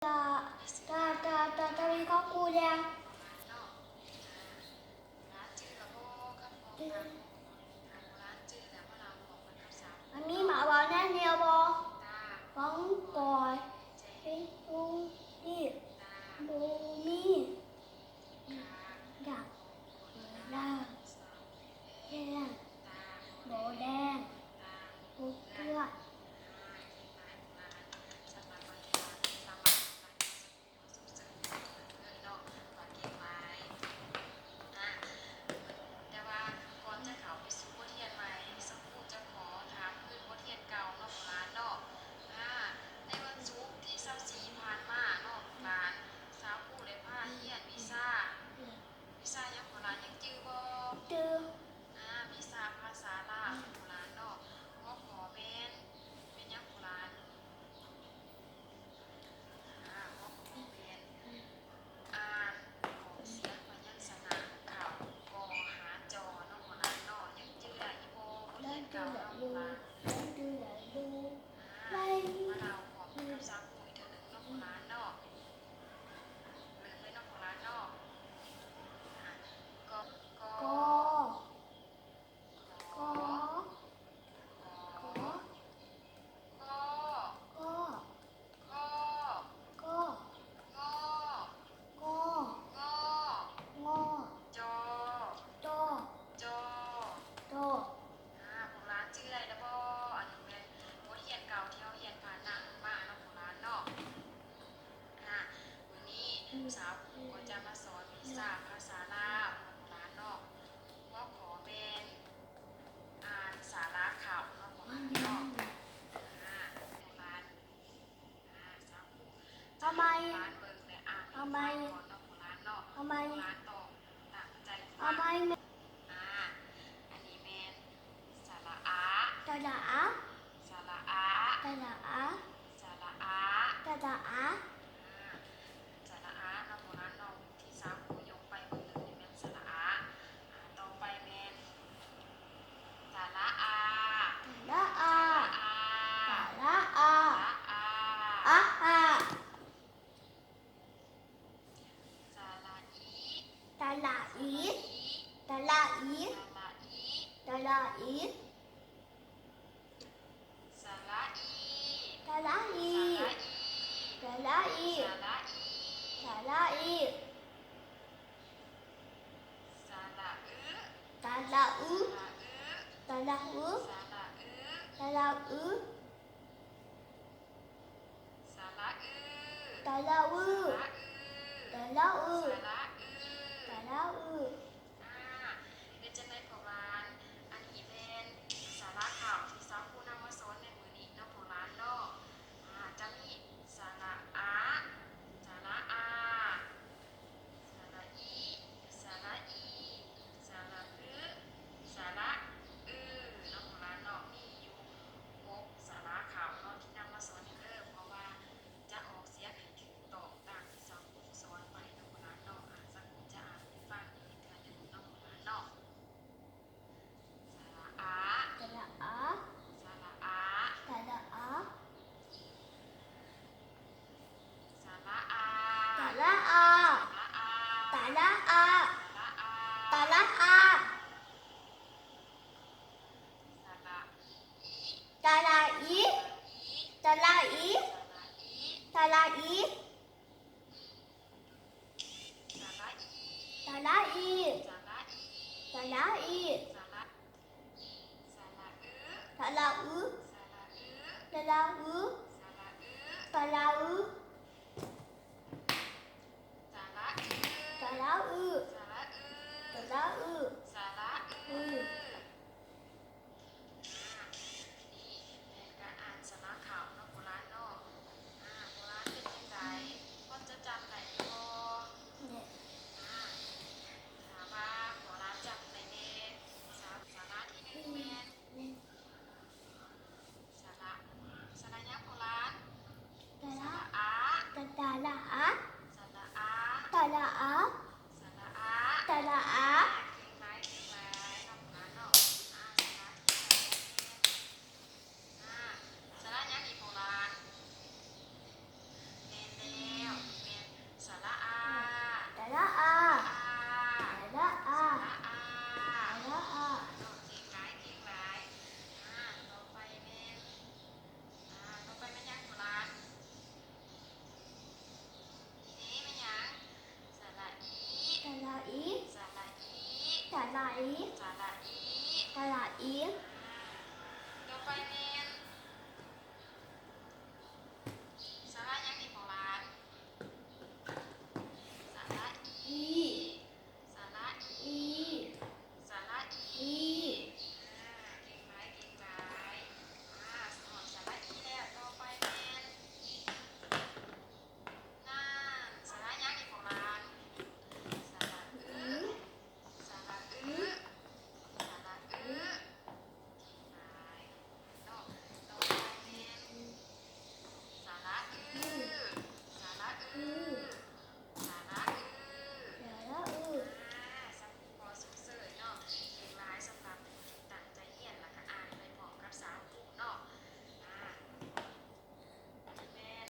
ta đi có cua ra anh mi mở bò nè nhiều bò con còi cái cu đi bù mi gặp ra đen bộ đen bộ cưaสาวครูก็จะมาสอนวิชาภาษาลาวของร้านนอกว่าขอเป็นอ่านสาระข่าวของร้านนอกของร้านสาวครูทำไมร้านเบิ่งและอ่านทำไมของร้านนอกทำไมร้านตอบตามใจทำไมอันนี้แมนสาระอาสาระอาสาระอาสาระอาสาระอาสาระอาสาระอาเราโบราณเราที่สาวครูยกไปบนหนึ่งเป็นสาระอาต่อไปเป็นสาระอาสาระอาสาระอาอาสาระอีสาระอีสาระอีสาระอีสาระอีสาระอีสาระอีสาระอีสาระอีสาระอืสาระอืสาระอืสาระอืสาระอืสาระอืสาระอืสาระอืสาระอืเป็นจังได๋พ่อบ้านอันนี้เป็นสาระข่าวที่สาวครูนำมาสอนในมื้อนี้เนาะพ่อบ้านเนาะจะมีสาระอาสาระอาสาระอีสาระอีสาระอืสาระอืเนาะพ่อบ้านเนาะมีอยู่6สาระข่าวเนาะที่นำมาสอนเด้อเพราะว่าจะออกเสียงให้ถูกต้องตามที่สาวครูสอนไปเนาะพ่อบ้านเนาะสักครู่จะอ่านให้ฟังอีกเทื่อหนึงเนาะพ่อบ้านเนาะสาระอาสาระอาสาระอาสาระอาสาระอาสาระอาสาระอาสาระอาสาระอีสาระอีสาระอีสาระอีสาระอีสาระอีสาระอีสาระสาระอืสาระอืสาระอืสาระอืสาระอืสาระอืสาระอืสาระอืนี่เป็นการอ่านสาระข่าวเนาะโบราณเนาะโบราณเป็นจังไดพอจะจำได้บ่ถามว่าโบราณจำได้แน่สาระที่1แม่นสาระสาระยังโบราณสาระอาสาระอาสาระอาสาระอาสาระอาสาระอา